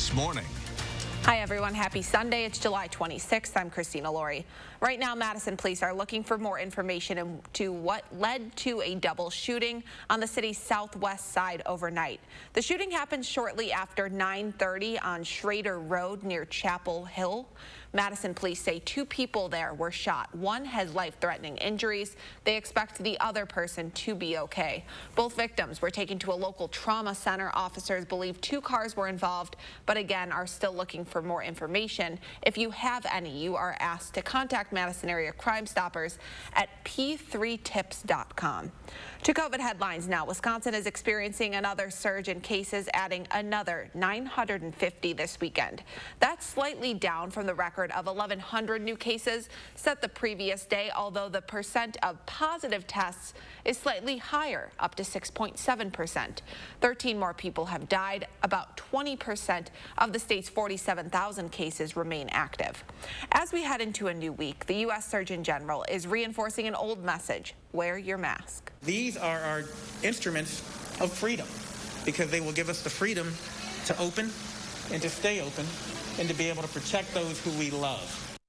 This Morning. Hi, everyone. Happy Sunday. It's July 26th. I'm Christina Laurie. Right now, Madison police are looking for more information into what led to a double shooting on the city's southwest side overnight. The shooting happened shortly after 9:30 on Schrader Road near Chapel Hill. Madison police say 2 people there were shot. One has life-threatening injuries. They expect the other person to be okay. Both victims were taken to a local trauma center. Officers believe 2 cars were involved, but again are still looking for more information. If you have any, you are asked to contact Madison area Crime Stoppers at p3tips.com. To COVID headlines now. Wisconsin is experiencing another surge in cases, adding another 950 this weekend. That's slightly down from the record of 1,100 new cases set the previous day, although the percent of positive tests is slightly higher, up to 6.7%. 13 more people have died. About 20% of the state's 47,000 cases remain active. As we head into a new week, the U.S. Surgeon General is reinforcing an old message: wear your mask. These are our instruments of freedom because they will give us the freedom to open and to stay open and to be able to protect those who we love.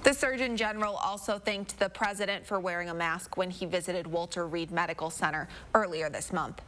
The Surgeon General also thanked the president for wearing a mask when he visited Walter Reed Medical Center earlier this month.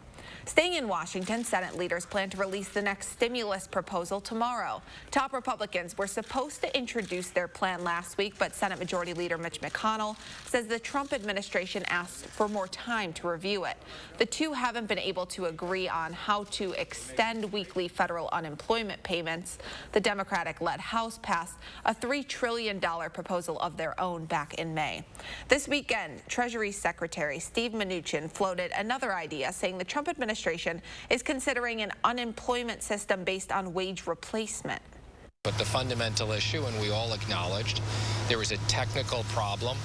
Staying in Washington, Senate leaders plan to release the next stimulus proposal tomorrow. Top Republicans were supposed to introduce their plan last week, but Senate Majority Leader Mitch McConnell says the Trump administration asked for more time to review it. The two haven't been able to agree on how to extend weekly federal unemployment payments. The Democratic-led House passed a $3 trillion proposal of their own back in May. This weekend, Treasury Secretary Steve Mnuchin floated another idea, saying the Trump administration is considering an unemployment system based on wage replacement. But the fundamental issue, and we all acknowledged, there was a technical problem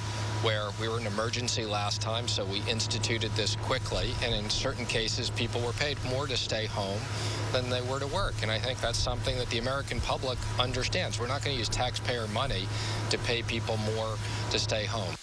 where we were in emergency last time, so we instituted this quickly, and in certain cases people were paid more to stay home than they were to work, and I think that's something that the American public understands. We're not going to use taxpayer money to pay people more to stay home.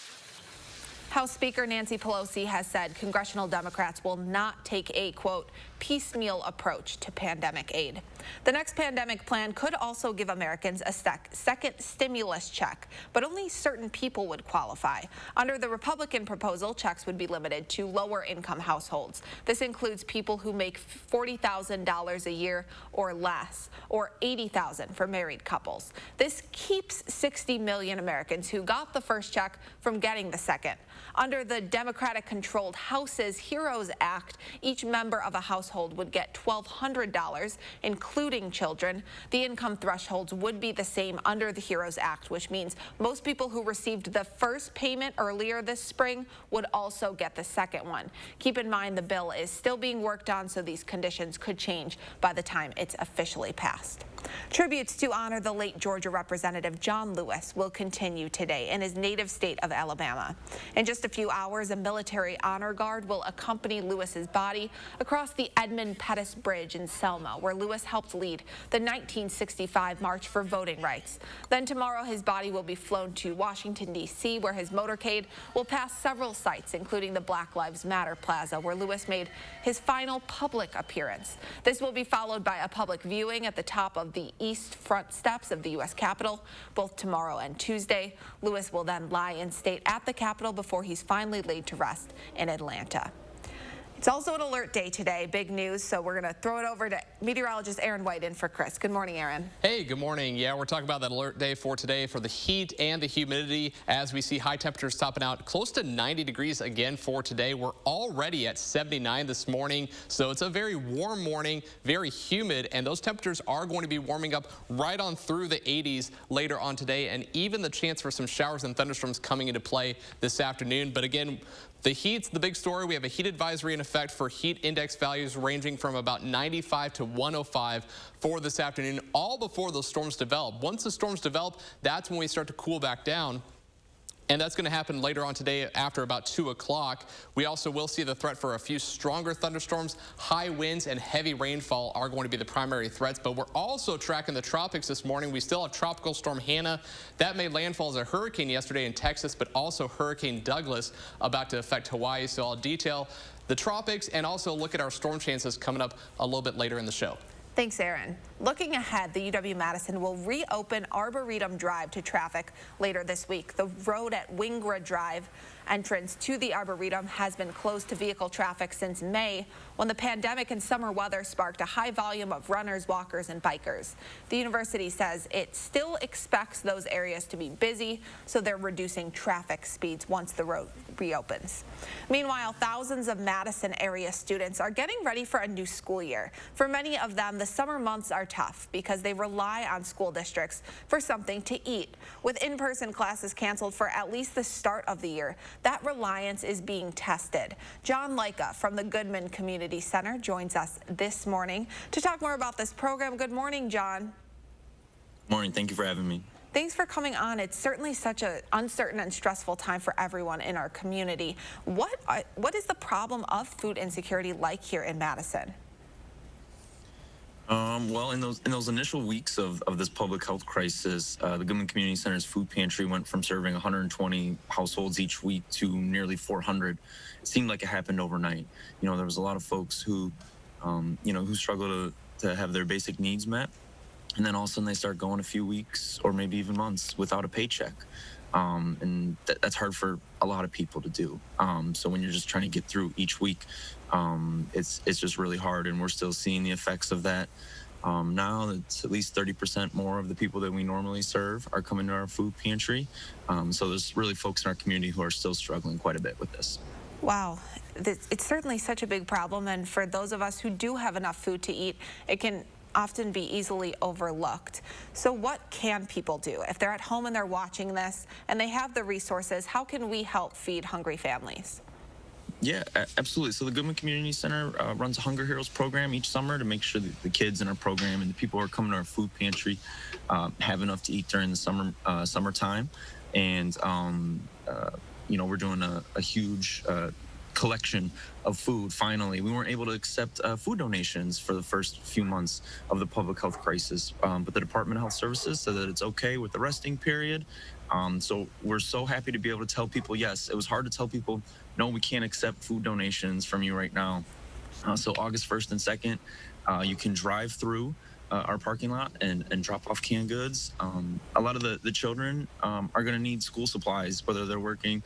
House Speaker Nancy Pelosi has said congressional Democrats will not take a, quote, piecemeal approach to pandemic aid. The next pandemic plan could also give Americans a second stimulus check, but only certain people would qualify. Under the Republican proposal, checks would be limited to lower-income households. This includes people who make $40,000 a year or less, or $80,000 for married couples. This keeps 60 million Americans who got the first check from getting the second. Under the Democratic-controlled House's HEROES Act, each member of a household would get $1,200, including children. The income thresholds would be the same under the HEROES Act, which means most people who received the first payment earlier this spring would also get the second one. Keep in mind the bill is still being worked on, so these conditions could change by the time it's officially passed. Tributes to honor the late Georgia Representative John Lewis will continue today in his native state of Alabama. In just a few hours, a military honor guard will accompany Lewis's body across the Edmund Pettus Bridge in Selma, where Lewis helped lead the 1965 March for Voting Rights. Then tomorrow, his body will be flown to Washington, D.C., where his motorcade will pass several sites, including the Black Lives Matter Plaza, where Lewis made his final public appearance. This will be followed by a public viewing at the top of the east front steps of the U.S. Capitol, both tomorrow and Tuesday. Lewis will then lie in state at the Capitol before he's finally laid to rest in Atlanta. It's also an alert day today, big news, so we're going to throw it over to meteorologist Aaron White in for Chris. Good morning, Aaron. Hey, good morning. Yeah, we're talking about that alert day for today for the heat and the humidity as we see high temperatures topping out close to 90 degrees again for today. We're already at 79 this morning, so it's a very warm morning, very humid, and those temperatures are going to be warming up right on through the 80s later on today, and even the chance for some showers and thunderstorms coming into play this afternoon. But again, the heat's the big story. We have a heat advisory in effect for heat index values ranging from about 95 to 105 for this afternoon, all before those storms develop. Once the storms develop, that's when we start to cool back down. And that's going to happen later on today after about 2 o'clock. We also will see the threat for a few stronger thunderstorms. High winds and heavy rainfall are going to be the primary threats, but we're also tracking the tropics this morning. We still have Tropical Storm Hannah. That made landfall as a hurricane yesterday in Texas, but also Hurricane Douglas about to affect Hawaii. So I'll detail the tropics and also look at our storm chances coming up a little bit later in the show. Thanks, Aaron. Looking ahead, the UW-Madison will reopen Arboretum Drive to traffic later this week. The road at Wingra Drive entrance to the Arboretum has been closed to vehicle traffic since May, when the pandemic and summer weather sparked a high volume of runners, walkers, and bikers. The university says it still expects those areas to be busy, so they're reducing traffic speeds once the road reopens. Meanwhile, thousands of Madison area students are getting ready for a new school year. For many of them, the summer months are tough because they rely on school districts for something to eat. With in-person classes canceled for at least the start of the year, that reliance is being tested. John Leica from the Goodman Community Center joins us this morning to talk more about this program. Good morning, John. Morning. Thank you for having me. Thanks for coming on. It's certainly such an uncertain and stressful time for everyone in our community. What is the problem of food insecurity like here in Madison? Well, in those initial weeks of this public health crisis, the Goodman Community Center's food pantry went from serving 120 households each week to nearly 400. It seemed like it happened overnight. You know, there was a lot of folks who, who struggle to have their basic needs met. And then all of a sudden they start going a few weeks or maybe even months without a paycheck. And that's hard for a lot of people to do. So when you're just trying to get through each week, it's just really hard. And we're still seeing the effects of that. Now it's at least 30% more of the people that we normally serve are coming to our food pantry. So there's really folks in our community who are still struggling quite a bit with this. Wow, it's certainly such a big problem. And for those of us who do have enough food to eat, it can often be easily overlooked. So what can people do? If they're at home and they're watching this and they have the resources, how can we help feed hungry families? Yeah, absolutely. So the Goodman Community Center runs a Hunger Heroes program each summer to make sure that the kids in our program and the people who are coming to our food pantry have enough to eat during the summertime. And, we're doing a huge collection of food. Finally, we weren't able to accept food donations for the first few months of the public health crisis, but the Department of Health Services said that it's okay with the resting period. So we're so happy to be able to tell people, yes, it was hard to tell people, no, we can't accept food donations from you right now. So August 1st and 2nd, you can drive through our parking lot and drop off canned goods. A lot of the children are going to need school supplies, whether they're working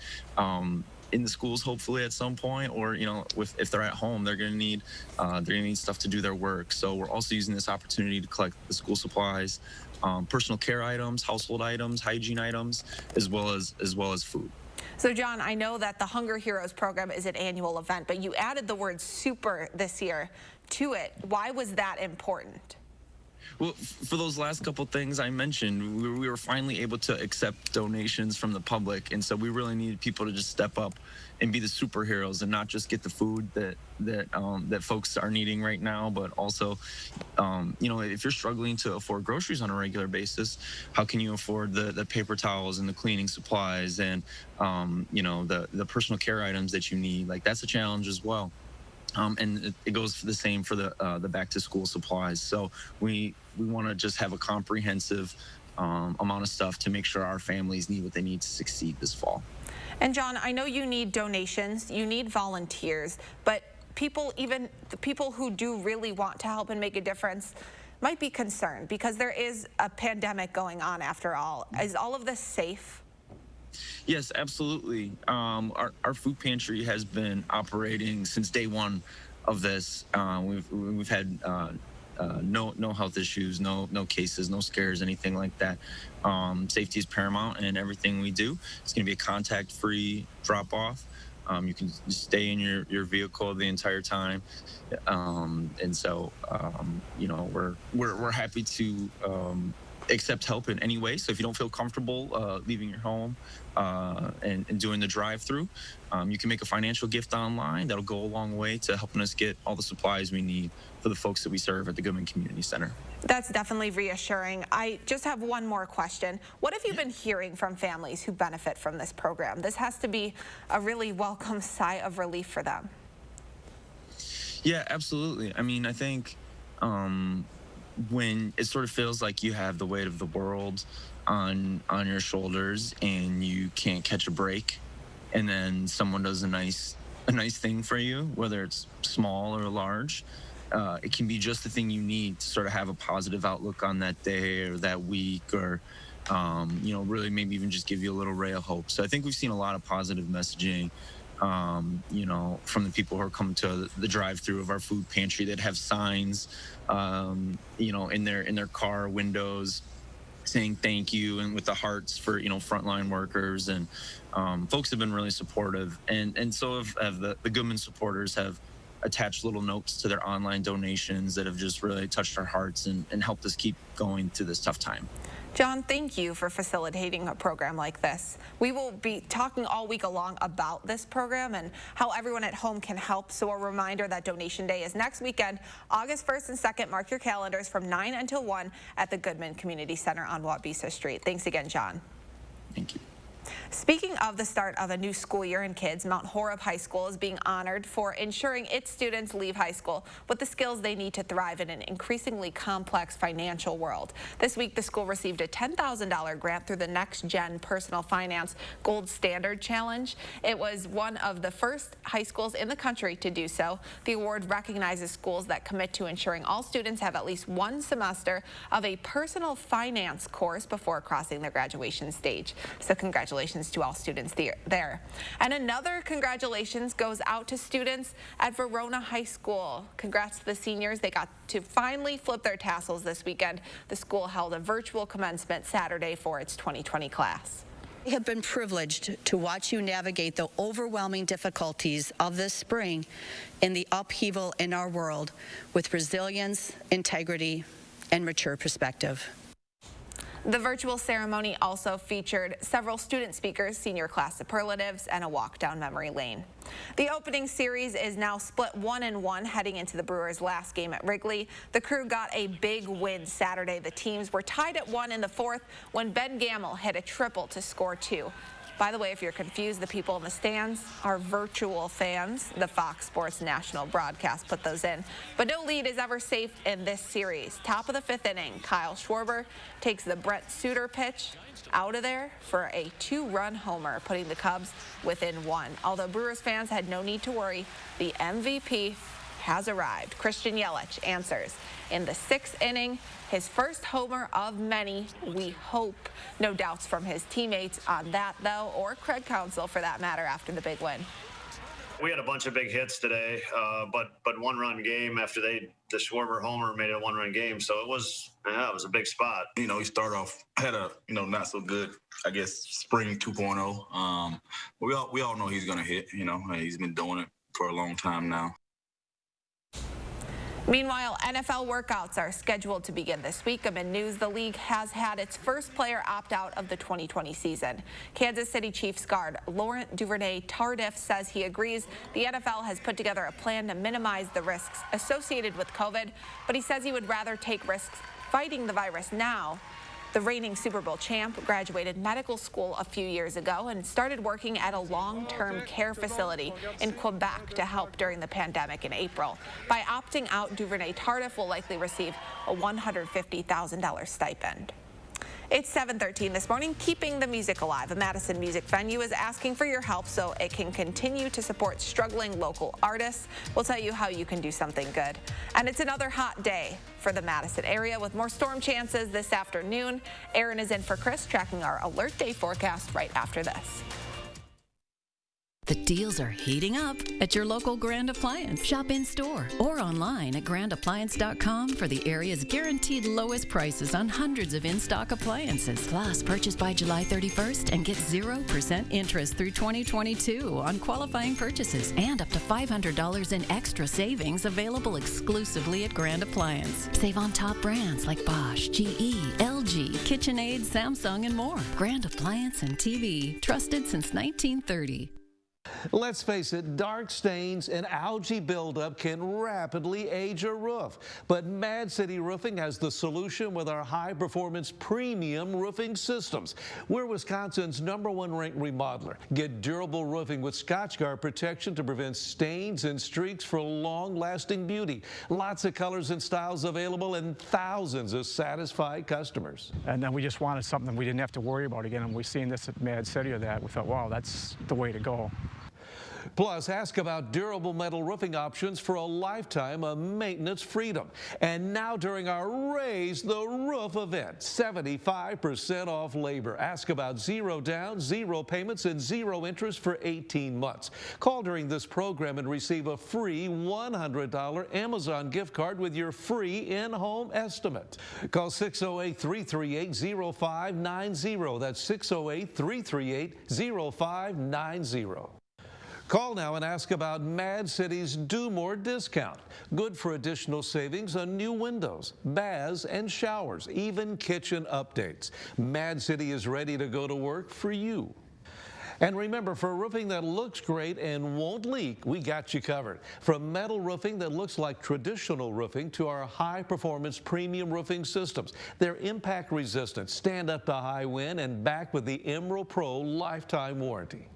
in the schools, hopefully at some point, or if they're at home, they're going to need stuff to do their work. So we're also using this opportunity to collect the school supplies, personal care items, household items, hygiene items, as well as food. So John, I know that the Hunger Heroes program is an annual event, but you added the word super this year to it. Why was that important? Well, for those last couple things I mentioned, we were finally able to accept donations from the public, and so we really needed people to just step up and be the superheroes and not just get the food that folks are needing right now, but also, if you're struggling to afford groceries on a regular basis, how can you afford the paper towels and the cleaning supplies and the personal care items that you need? Like, that's a challenge as well. And it goes for the same for the back to school supplies. So we want to just have a comprehensive amount of stuff to make sure our families need what they need to succeed this fall. And John, I know you need donations, you need volunteers, but even the people who do really want to help and make a difference might be concerned because there is a pandemic going on after all. Is all of this safe? Yes, absolutely. Our food pantry has been operating since day one of this. We've had no health issues, no cases, no scares, anything like that. Safety is paramount in everything we do. It's going to be a contact-free drop-off. You can stay in your vehicle the entire time, and so we're happy to accept help in any way. So if you don't feel comfortable leaving your home and doing the drive-through, you can make a financial gift online. That'll go a long way to helping us get all the supplies we need for the folks that we serve at the Goodman Community Center. That's definitely reassuring. I just have one more question. What have you been hearing from families who benefit from this program? This has to be a really welcome sigh of relief for them. Yeah, absolutely. I mean, I think when it sort of feels like you have the weight of the world on your shoulders and you can't catch a break, and then someone does a nice thing for you, whether it's small or large, it can be just the thing you need to sort of have a positive outlook on that day or that week, or really maybe even just give you a little ray of hope. So I think we've seen a lot of positive messaging, from the people who are coming to the drive-through of our food pantry that have signs, in their car windows saying thank you, and with the hearts for frontline workers, and folks have been really supportive, and so have the Goodman supporters have attached little notes to their online donations that have just really touched our hearts and helped us keep going through this tough time. John, thank you for facilitating a program like this. We will be talking all week long about this program and how everyone at home can help. So a reminder that Donation Day is next weekend, August 1st and 2nd. Mark your calendars from 9 until 1 at the Goodman Community Center on Wabisa Street. Thanks again, John. Thank you. Speaking of the start of a new school year in kids, Mount Horeb High School is being honored for ensuring its students leave high school with the skills they need to thrive in an increasingly complex financial world. This week, the school received a $10,000 grant through the Next Gen Personal Finance Gold Standard Challenge. It was one of the first high schools in the country to do so. The award recognizes schools that commit to ensuring all students have at least one semester of a personal finance course before crossing the graduation stage. So congratulations to all students there. And another congratulations goes out to students at Verona High School. Congrats to the seniors. They got to finally flip their tassels this weekend. The school held a virtual commencement Saturday for its 2020 class. I have been privileged to watch you navigate the overwhelming difficulties of this spring in the upheaval in our world with resilience, integrity, and mature perspective. The virtual ceremony also featured several student speakers, senior class superlatives, and a walk down memory lane. The opening series is now split 1-1 heading into the Brewers' last game at Wrigley. The Crew got a big win Saturday. The teams were tied at 1 in the 4th when Ben Gamble hit a triple to score 2. By the way, if you're confused, the people in the stands are virtual fans. The Fox Sports national broadcast put those in. But no lead is ever safe in this series. Top of the 5th inning, Kyle Schwarber takes the Brett Suter pitch out of there for a 2-run homer, putting the Cubs within 1. Although Brewers fans had no need to worry, the MVP has arrived. Christian Yelich answers in the 6th inning. His first homer of many, we hope. No doubts from his teammates on that, though, or Craig Counsell, for that matter, after the big win. We had a bunch of big hits today, but one-run game after the Schwarber homer made it a one-run game. So it was a big spot. He started off, had a, not so good, I guess, spring 2.0. We all know he's going to hit, he's been doing it for a long time now. Meanwhile, NFL workouts are scheduled to begin this week. Amid news, the league has had its first player opt out of the 2020 season. Kansas City Chiefs guard Laurent Duvernay-Tardif says he agrees the NFL has put together a plan to minimize the risks associated with COVID, but he says he would rather take risks fighting the virus now. The reigning Super Bowl champ graduated medical school a few years ago and started working at a long-term care facility in Quebec to help during the pandemic in April. By opting out, Duvernay-Tardif will likely receive a $150,000 stipend. It's 7:13 this morning. Keeping the music alive. A Madison music venue is asking for your help so it can continue to support struggling local artists. We'll tell you how you can do something good. And it's another hot day for the Madison area with more storm chances this afternoon. Aaron is in for Chris, tracking our alert day forecast right after this. The deals are heating up at your local Grand Appliance. Shop in store or online at grandappliance.com for the area's guaranteed lowest prices on hundreds of in-stock appliances. Plus, purchase by July 31st and get 0% interest through 2022 on qualifying purchases and up to $500 in extra savings available exclusively at Grand Appliance. Save on top brands like Bosch, GE, LG, KitchenAid, Samsung, and more. Grand Appliance and TV, trusted since 1930. Let's face it, dark stains and algae buildup can rapidly age a roof. But Mad City Roofing has the solution with our high-performance premium roofing systems. We're Wisconsin's #1 ranked remodeler. Get durable roofing with Scotchgard protection to prevent stains and streaks for long-lasting beauty. Lots of colors and styles available and thousands of satisfied customers. And then we just wanted something we didn't have to worry about again. And we've seen this at Mad City or that. We thought, wow, that's the way to go. Plus, ask about durable metal roofing options for a lifetime of maintenance freedom. And now during our Raise the Roof event, 75% off labor. Ask about 0 down, 0 payments, and 0 interest for 18 months. Call during this program and receive a free $100 Amazon gift card with your free in-home estimate. Call 608-338-0590. That's 608-338-0590. Call now and ask about Mad City's Do More discount. Good for additional savings on new windows, baths, and showers, even kitchen updates. Mad City is ready to go to work for you. And remember, for roofing that looks great and won't leak, we got you covered. From metal roofing that looks like traditional roofing to our high-performance premium roofing systems. They're impact resistant, stand up to high wind, and backed with the Emerald Pro lifetime warranty.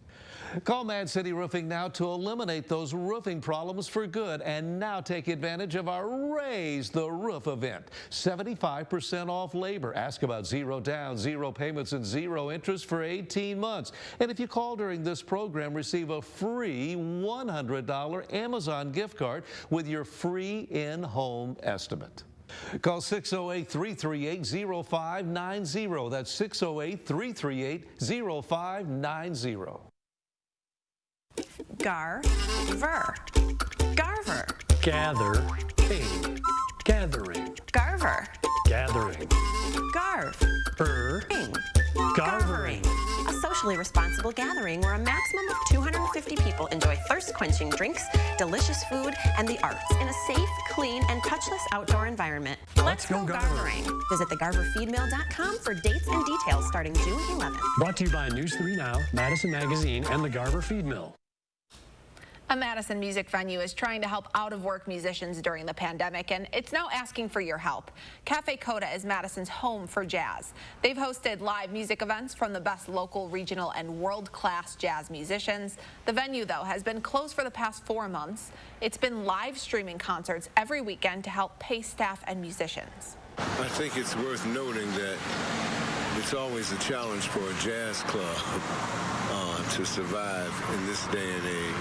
Call Mad City Roofing now to eliminate those roofing problems for good, and now take advantage of our Raise the Roof event. 75% off labor. Ask about 0 down, 0 payments, and 0 interest for 18 months. And if you call during this program, receive a free $100 Amazon gift card with your free in-home estimate. Call 608-338-0590. That's 608-338-0590. Garver. Garver. Gathering. Gathering. Garver. Gathering. Garv. Garvering. A socially responsible gathering where a maximum of 250 people enjoy thirst-quenching drinks, delicious food, and the arts in a safe, clean, and touchless outdoor environment. Let's go garvering. Visit thegarverfeedmill.com for dates and details starting June 11th. Brought to you by News 3 Now, Madison Magazine, and the Garver Feed Mill. A Madison music venue is trying to help out-of-work musicians during the pandemic, and it's now asking for your help. Cafe Coda is Madison's home for jazz. They've hosted live music events from the best local, regional, and world-class jazz musicians. The venue, though, has been closed for the past 4 months. It's been live streaming concerts every weekend to help pay staff and musicians. I think it's worth noting that it's always a challenge for a jazz club to survive in this day and age.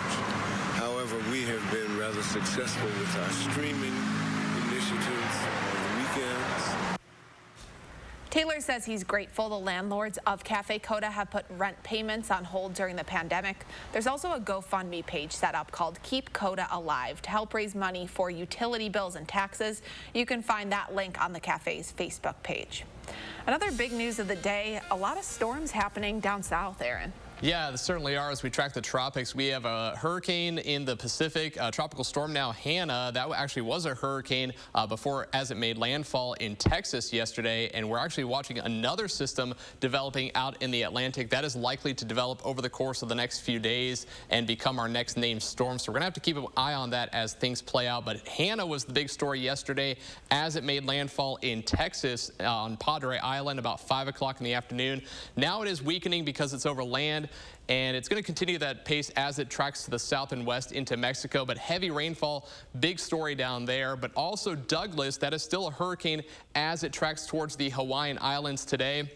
However, we have been rather successful with our streaming initiatives on the weekends. Taylor says he's grateful the landlords of Cafe Coda have put rent payments on hold during the pandemic. There's also a GoFundMe page set up called Keep Coda Alive to help raise money for utility bills and taxes. You can find that link on the cafe's Facebook page. Another big news of the day, a lot of storms happening down south, Aaron. Yeah, there certainly are. As we track the tropics, we have a hurricane in the Pacific, tropical storm now Hannah. That actually was a hurricane before as it made landfall in Texas yesterday. And we're actually watching another system developing out in the Atlantic. That is likely to develop over the course of the next few days and become our next named storm. So we're going to have to keep an eye on that as things play out. But Hannah was the big story yesterday as it made landfall in Texas on Padre Island about 5 o'clock in the afternoon. Now it is weakening because it's over land, and it's going to continue that pace as it tracks to the south and west into Mexico. But heavy rainfall, big story down there. But also Douglas, that is still a hurricane as it tracks towards the Hawaiian Islands today.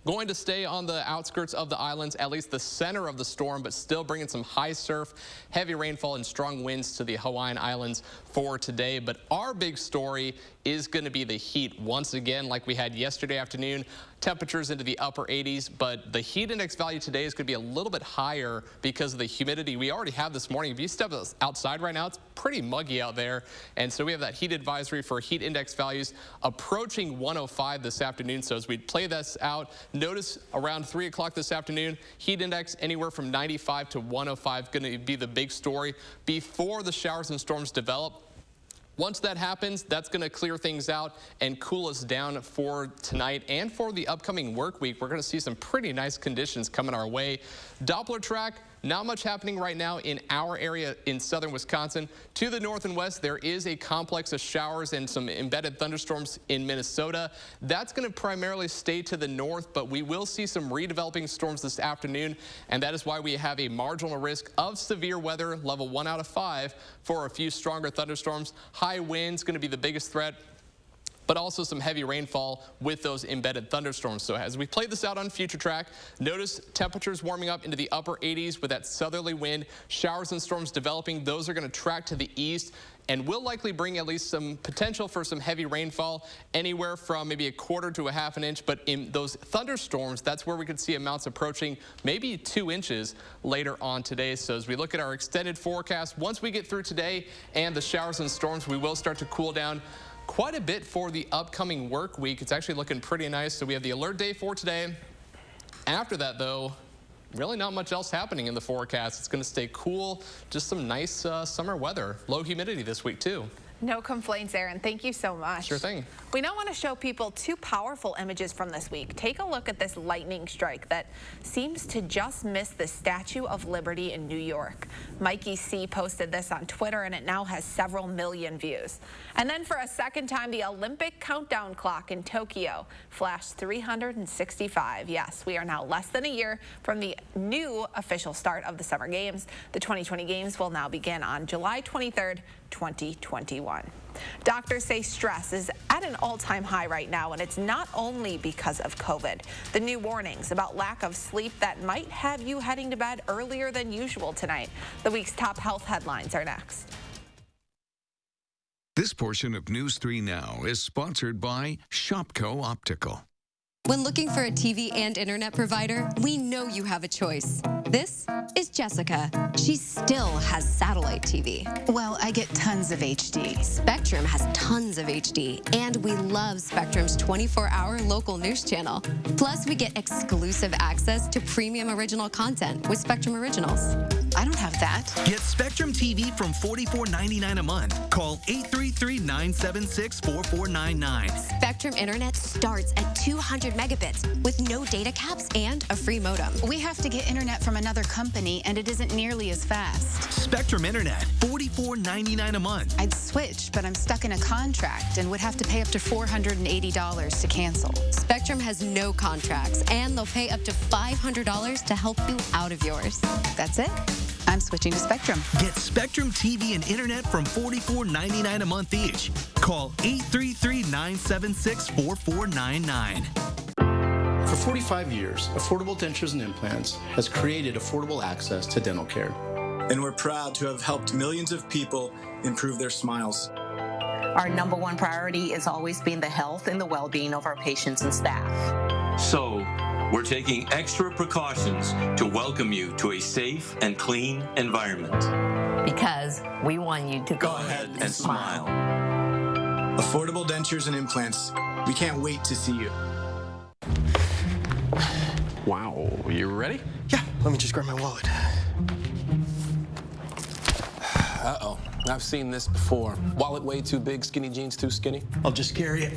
Going to stay on the outskirts of the islands, at least the center of the storm, but still bringing some high surf, heavy rainfall, and strong winds to the Hawaiian Islands for today. But our big story is going to be the heat once again, like we had yesterday afternoon. Temperatures into the upper 80s, but the heat index value today is going to be a little bit higher because of the humidity we already have this morning. If you step outside right now, it's pretty muggy out there. And so we have that heat advisory for heat index values approaching 105 this afternoon. So as we play this out, notice around 3 o'clock this afternoon, heat index anywhere from 95 to 105 going to be the big story before the showers and storms develop. Once that happens, that's going to clear things out and cool us down for tonight and for the upcoming work week. We're going to see some pretty nice conditions coming our way. Doppler track, not much happening right now in our area in southern Wisconsin. To the north and west, there is a complex of showers and some embedded thunderstorms in Minnesota. That's going to primarily stay to the north, but we will see some redeveloping storms this afternoon, and that is why we have a marginal risk of severe weather, level 1 out of 5, for a few stronger thunderstorms. High winds going to be the biggest threat. but also some heavy rainfall with those embedded thunderstorms. So as we play this out on Future Track, notice temperatures warming up into the upper 80s with that southerly wind. Showers and storms developing. Those are going to track to the east and will likely bring at least some potential for some heavy rainfall, anywhere from maybe a quarter to a half an inch. But in those thunderstorms, that's where we could see amounts approaching maybe 2 inches later on today. So as we look at our extended forecast, once we get through today and the showers and storms, we will start to cool down quite a bit for the upcoming work week. It's actually looking pretty nice. So we have the alert day for today. After that, though, really not much else happening in the forecast. It's going to stay cool, just some nice summer weather. Low humidity this week, too. No complaints, Aaron. Thank you so much. Sure thing. We now want to show people 2 powerful images from this week. Take a look at this lightning strike that seems to just miss the Statue of Liberty in New York. Mikey C posted this on Twitter, and it now has several million views. And then for a second time, the Olympic countdown clock in Tokyo flashed 365. Yes, we are now less than a year from the new official start of the Summer Games. The 2020 Games will now begin on July 23rd, 2021. Doctors say stress is at an all-time high right now, and it's not only because of COVID. The new warnings about lack of sleep that might have you heading to bed earlier than usual tonight. The week's top health headlines are next. This portion of News 3 Now is sponsored by Shopco Optical. When looking for a TV and internet provider, we know you have a choice. This is Jessica. She still has satellite TV. Well, I get tons of HD. Spectrum has tons of HD, and we love Spectrum's 24-hour local news channel. Plus, we get exclusive access to premium original content with Spectrum Originals. I don't have that. Get Spectrum TV from $44.99 a month. Call 833-976-4499. Spectrum Internet starts at 200 megabits with no data caps and a free modem. We have to get internet from another company, and it isn't nearly as fast. Spectrum Internet, $44.99 a month. I'd switch, but I'm stuck in a contract and would have to pay up to $480 to cancel. Spectrum has no contracts, and they'll pay up to $500 to help you out of yours. That's it. I'm switching to Spectrum. Get Spectrum TV and internet from $44.99 a month each. Call 833-976-4499. For 45 years, Affordable Dentures and Implants has created affordable access to dental care. And we're proud to have helped millions of people improve their smiles. Our number one priority is always being the health and the well-being of our patients and staff. So, we're taking extra precautions to welcome you to a safe and clean environment. Because we want you to go ahead and smile. Affordable Dentures and Implants. We can't wait to see you. Wow, you ready? Yeah, let me just grab my wallet. Uh-oh, I've seen this before. Wallet way too big, skinny jeans too skinny. I'll just carry it.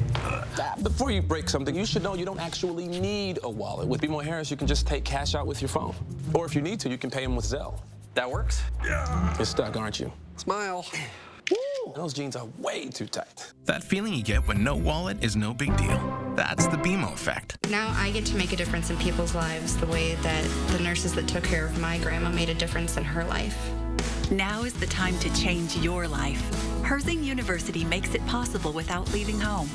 Before you break something, you should know you don't actually need a wallet. With BMO Harris, you can just take cash out with your phone. Or if you need to, you can pay them with Zelle. That works? Yeah. You're stuck, aren't you? Smile. Woo! Those jeans are way too tight. That feeling you get when no wallet is no big deal. That's the BMO effect. Now I get to make a difference in people's lives the way that the nurses that took care of my grandma made a difference in her life. Now is the time to change your life. Herzing University makes it possible without leaving home.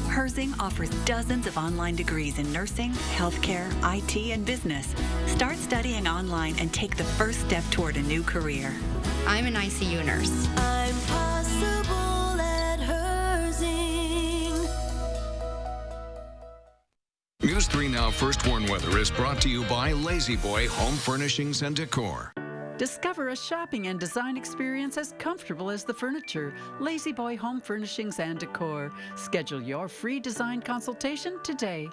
Herzing offers dozens of online degrees in nursing, healthcare, IT, and business. Start studying online and take the first step toward a new career. I'm an ICU nurse. I'm possible at Herzing. News 3 Now First Warn Weather is brought to you by Lazy Boy Home Furnishings and Decor. Discover a shopping and design experience as comfortable as the furniture. Lazy Boy Home Furnishings and Decor. Schedule your free design consultation today.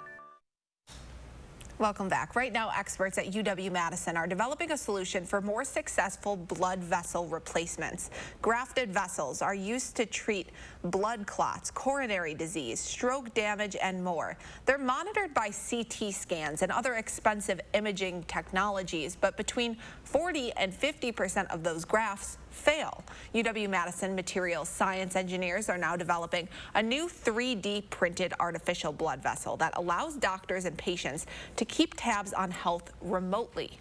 Welcome back. Right now, experts at UW-Madison are developing a solution for more successful blood vessel replacements. Grafted vessels are used to treat blood clots, coronary disease, stroke damage, and more. They're monitored by CT scans and other expensive imaging technologies, but between 40 and 50% of those grafts fail. UW-Madison materials science engineers are now developing a new 3D printed artificial blood vessel that allows doctors and patients to keep tabs on health remotely.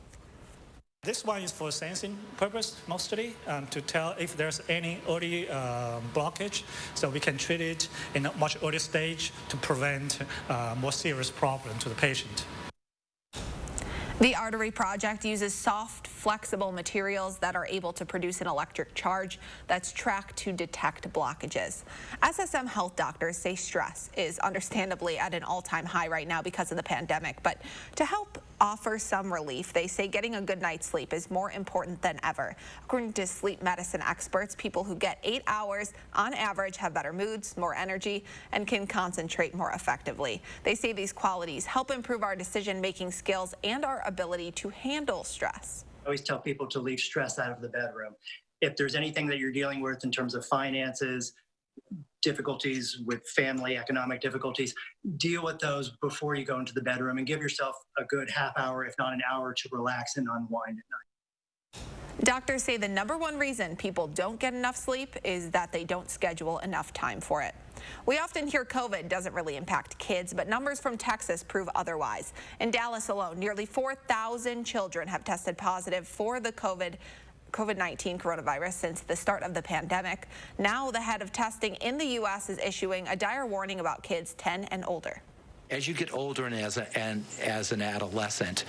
This one is for sensing purpose mostly, to tell if there's any early blockage, so we can treat it in a much earlier stage to prevent more serious problem to the patient. The Artery Project uses soft, flexible materials that are able to produce an electric charge that's tracked to detect blockages. SSM health doctors say stress is understandably at an all-time high right now because of the pandemic, but to help offer some relief, they say getting a good night's sleep is more important than ever. According to sleep medicine experts, people who get 8 hours on average have better moods, more energy, and can concentrate more effectively. They say these qualities help improve our decision-making skills and our ability to handle stress. I always tell people to leave stress out of the bedroom. If there's anything that you're dealing with in terms of finances, difficulties with family, economic difficulties, deal with those before you go into the bedroom and give yourself a good half hour, if not an hour, to relax and unwind at night. Doctors say the #1 reason people don't get enough sleep is that they don't schedule enough time for it. We often hear COVID doesn't really impact kids, but numbers from Texas prove otherwise. In Dallas alone, nearly 4,000 children have tested positive for the COVID-19 coronavirus since the start of the pandemic. Now the head of testing in the U.S. is issuing a dire warning about kids 10 and older. As you get older and as an adolescent,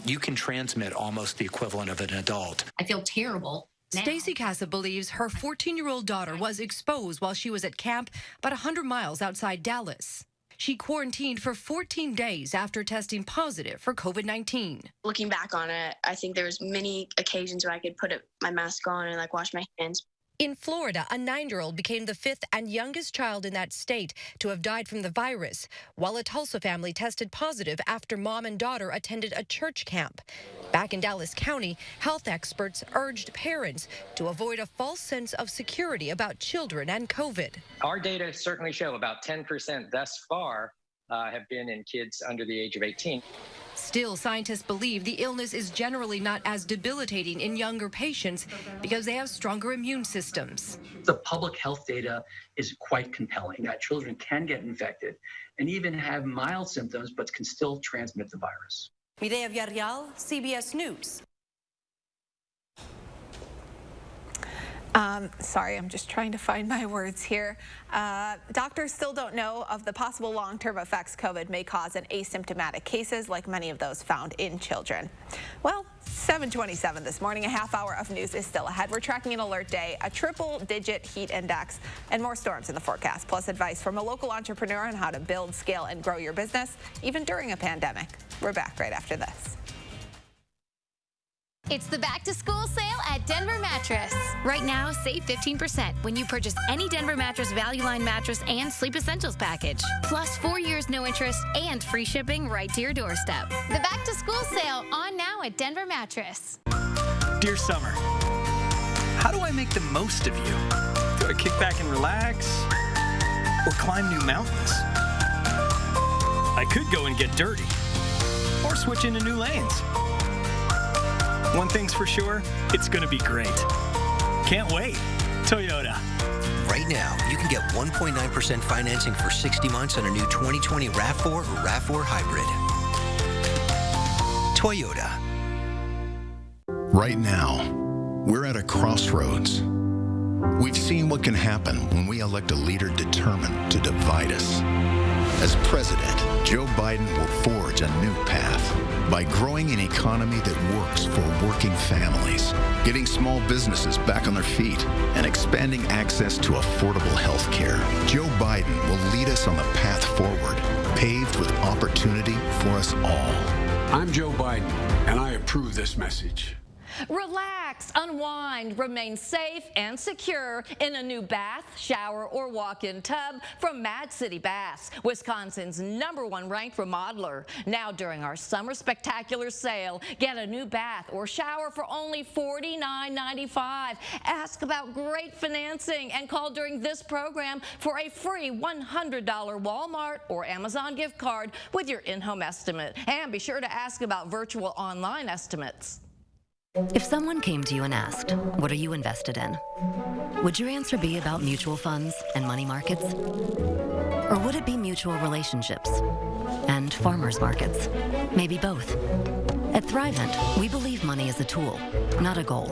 you can transmit almost the equivalent of an adult. I feel terrible. Stacey Casa believes her 14-year-old daughter was exposed while she was at camp about 100 miles outside Dallas. She quarantined for 14 days after testing positive for COVID-19. Looking back on it, I think there was many occasions where I could put my mask on and wash my hands. In Florida, a 9-year-old became the 5th and youngest child in that state to have died from the virus, while a Tulsa family tested positive after mom and daughter attended a church camp. Back in Dallas County, health experts urged parents to avoid a false sense of security about children and COVID. Our data certainly show about 10% thus far have been in kids under the age of 18. Still, scientists believe the illness is generally not as debilitating in younger patients because they have stronger immune systems. The public health data is quite compelling that children can get infected and even have mild symptoms but can still transmit the virus. Mireya Villarreal, CBS News. Sorry, I'm just trying to find my words here. Doctors still don't know of the possible long-term effects COVID may cause in asymptomatic cases like many of those found in children. Well, 7:27 this morning, a half hour of news is still ahead. We're tracking an alert day, a triple-digit heat index, and more storms in the forecast, plus advice from a local entrepreneur on how to build, scale, and grow your business, even during a pandemic. We're back right after this. It's the back-to-school sale at Denver Mattress. Right now, save 15% when you purchase any Denver Mattress Value Line mattress and Sleep Essentials package. Plus 4 years no interest and free shipping right to your doorstep. The back-to-school sale on now at Denver Mattress. Dear Summer, how do I make the most of you? Do I kick back and relax? Or climb new mountains? I could go and get dirty. Or switch into new lanes. One thing's for sure, it's going to be great. Can't wait. Toyota. Right now, you can get 1.9% financing for 60 months on a new 2020 RAV4 or RAV4 Hybrid. Toyota. Right now, we're at a crossroads. We've seen what can happen when we elect a leader determined to divide us. As president, Joe Biden will forge a new path by growing an economy that works for working families, getting small businesses back on their feet, and expanding access to affordable health care. Joe Biden will lead us on the path forward, paved with opportunity for us all. I'm Joe Biden, and I approve this message. Relax, unwind, remain safe and secure in a new bath, shower, or walk-in tub from Mad City Baths, Wisconsin's #1 ranked remodeler. Now during our summer spectacular sale, get a new bath or shower for only $49.95. Ask about great financing and call during this program for a free $100 Walmart or Amazon gift card with your in-home estimate. And be sure to ask about virtual online estimates. If someone came to you and asked, what are you invested in? Would your answer be about mutual funds and money markets? Or would it be mutual relationships and farmers markets? Maybe both. At Thrivent, we believe money is a tool, not a goal.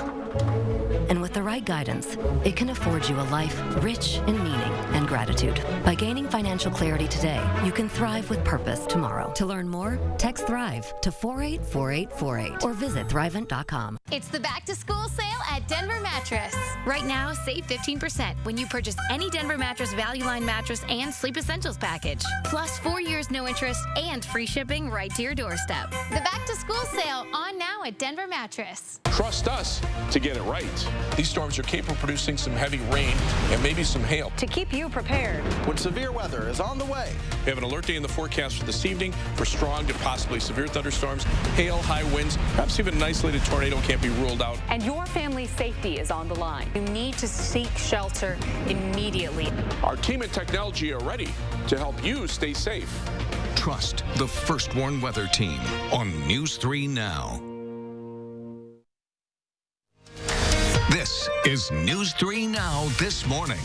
And with the right guidance, it can afford you a life rich in meaning and gratitude. By gaining financial clarity today, you can thrive with purpose tomorrow. To learn more, text THRIVE to 484848 or visit Thrivent.com. It's the back to school sale at Denver Mattress. Right now, save 15% when you purchase any Denver Mattress Value Line mattress and Sleep Essentials package. Plus 4 years no interest and free shipping right to your doorstep. The back to school sale on now at Denver Mattress. Trust us to get it right. These storms are capable of producing some heavy rain and maybe some hail. To keep you prepared when severe weather is on the way. We have an alert day in the forecast for this evening for strong to possibly severe thunderstorms, hail, high winds, perhaps even an isolated tornado can't be ruled out. And your family's safety is on the line. You need to seek shelter immediately. Our team and technology are ready to help you stay safe. Trust the First Warn Weather Team on News 3 Now. This is News 3 Now this morning.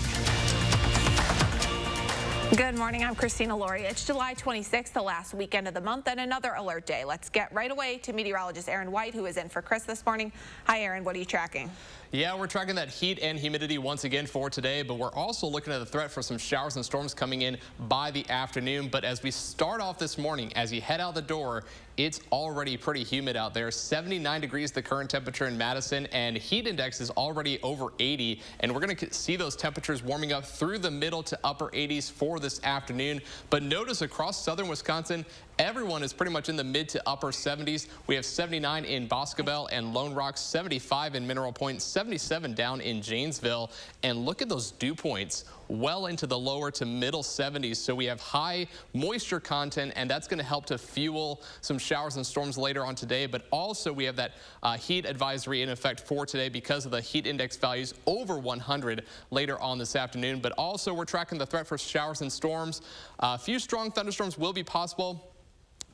Good morning, I'm Christina Laurie. It's July 26th, the last weekend of the month, and another alert day. Let's get right away to meteorologist Aaron White, who is in for Chris this morning. Hi, Aaron, what are you tracking? Yeah, we're tracking that heat and humidity once again for today, but we're also looking at the threat for some showers and storms coming in by the afternoon. But as we start off this morning, as you head out the door, it's already pretty humid out there. 79 degrees the current temperature in Madison, and heat index is already over 80. And we're going to see those temperatures warming up through the middle to upper 80s for this afternoon. But notice across southern Wisconsin, everyone is pretty much in the mid to upper 70s. We have 79 in Boscobel and Lone Rock, 75 in Mineral Point, 77 down in Janesville. And look at those dew points well into the lower to middle 70s. So we have high moisture content, and that's going to help to fuel some showers and storms later on today. But also we have that heat advisory in effect for today because of the heat index values over 100 later on this afternoon. But also we're tracking the threat for showers and storms. A few strong thunderstorms will be possible.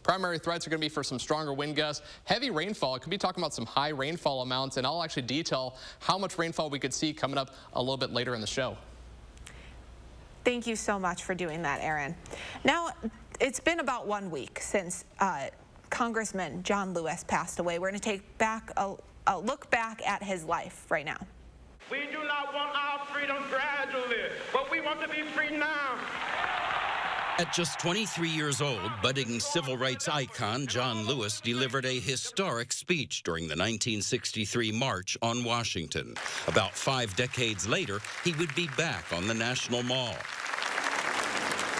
Primary threats are going to be for some stronger wind gusts, heavy rainfall. It could be talking about some high rainfall amounts, and I'll actually detail how much rainfall we could see coming up a little bit later in the show. Thank you so much for doing that, Aaron. Now, it's been about 1 week since Congressman John Lewis passed away. We're going to take back a look back at his life right now. We do not want our freedom gradually, but we want to be free now. At just 23 years old, budding civil rights icon John Lewis delivered a historic speech during the 1963 March on Washington. About 5 decades later, he would be back on the National Mall.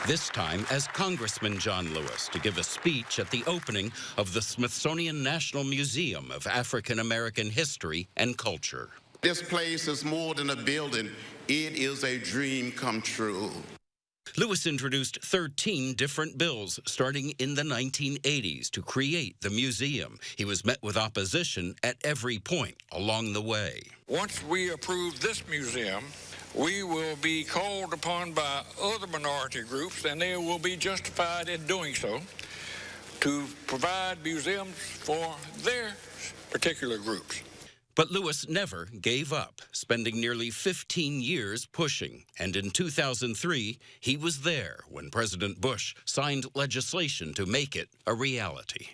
This time as Congressman John Lewis to give a speech at the opening of the Smithsonian National Museum of African American History and Culture. This place is more than a building. It is a dream come true. Lewis introduced 13 different bills starting in the 1980s to create the museum. He was met with opposition at every point along the way. Once we approve this museum, we will be called upon by other minority groups, and they will be justified in doing so, to provide museums for their particular groups. But Lewis never gave up, spending nearly 15 years pushing. And in 2003, he was there when President Bush signed legislation to make it a reality.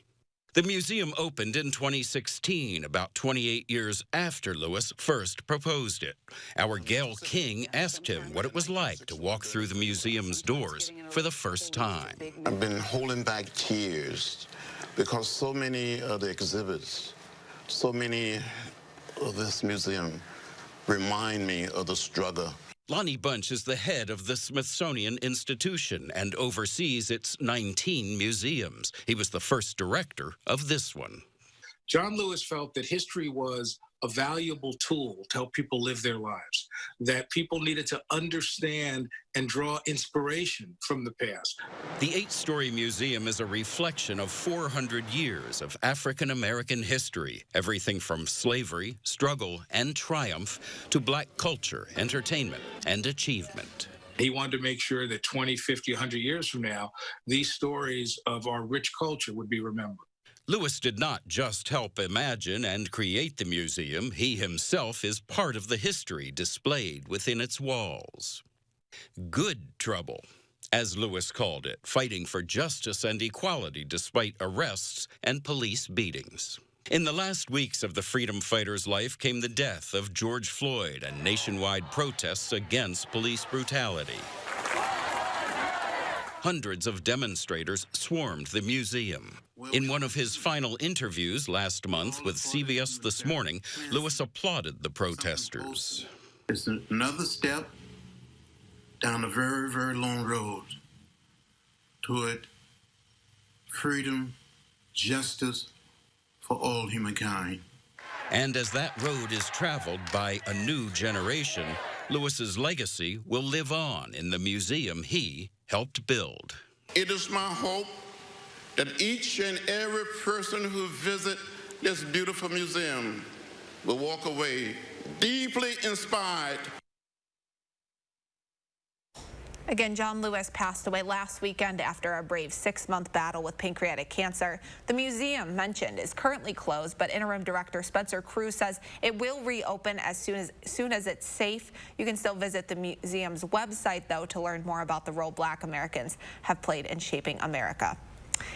The museum opened in 2016, about 28 years after Lewis first proposed it. Our Gail King asked him what it was like to walk through the museum's doors for the first time. I've been holding back tears because so many of the exhibits, so many of this museum remind me of the struggle. Lonnie Bunch is the head of the Smithsonian Institution and oversees its 19 museums. He was the first director of this one. John Lewis felt that history was a valuable tool to help people live their lives, that people needed to understand and draw inspiration from the past. The 8-story museum is a reflection of 400 years of African American history, everything from slavery, struggle, and triumph to Black culture, entertainment, and achievement. He wanted to make sure that 20, 50, 100 years from now, these stories of our rich culture would be remembered. Lewis did not just help imagine and create the museum. He himself is part of the history displayed within its walls. Good trouble. as Lewis called it, fighting for justice and equality despite arrests and police beatings. In the last weeks of the freedom fighter's life came the death of George Floyd and nationwide protests against police brutality. Hundreds of demonstrators swarmed the museum. In one of his final interviews last month with CBS This Morning, Lewis applauded the protesters. It's another step down a very, very long road toward freedom, justice for all humankind. And as that road is traveled by a new generation, Lewis's legacy will live on in the museum he helped build. It is my hope that each and every person who visits this beautiful museum will walk away deeply inspired. Again, John Lewis passed away last weekend after a brave 6-month battle with pancreatic cancer. The museum mentioned is currently closed, but interim director Spencer Cruz says it will reopen as soon as it's safe. You can still visit the museum's website, though, to learn more about the role Black Americans have played in shaping America.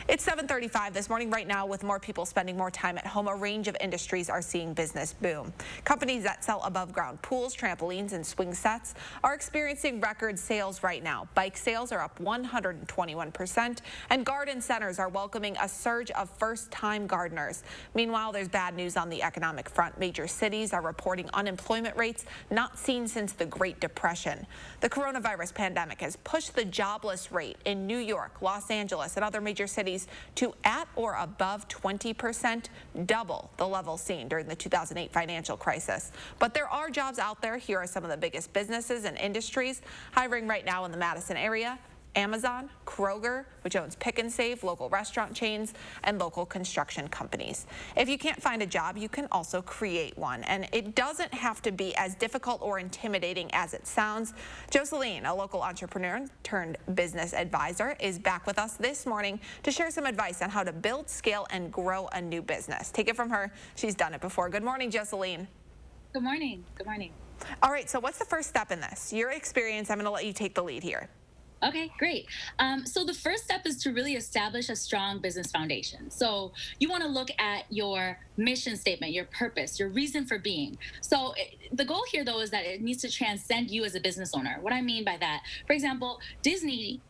It's 7:35 this morning. Right now, with more people spending more time at home, a range of industries are seeing business boom. Companies that sell above-ground pools, trampolines, and swing sets are experiencing record sales right now. Bike sales are up 121%, and garden centers are welcoming a surge of first-time gardeners. Meanwhile, there's bad news on the economic front. Major cities are reporting unemployment rates not seen since the Great Depression. The coronavirus pandemic has pushed the jobless rate in New York, Los Angeles, and other major cities to at or above 20%, double the level seen during the 2008 financial crisis. But there are jobs out there. Here are some of the biggest businesses and industries hiring right now in the Madison area. Amazon, Kroger, which owns Pick and Save, local restaurant chains, and local construction companies. If you can't find a job, you can also create one, and it doesn't have to be as difficult or intimidating as it sounds. Jocelyn, a local entrepreneur turned business advisor, is back with us this morning to share some advice on how to build, scale, and grow a new business. Take it from her. She's done it before. Good morning, Jocelyn. Good morning. Good morning. All right, so what's the first step in this? Your experience, I'm going to let you take the lead here. Okay, great. So the first step is to really establish a strong business foundation. So you want to look at your mission statement, your purpose, your reason for being. So the goal here, though, is that it needs to transcend you as a business owner. What I mean by that, for example, Disney's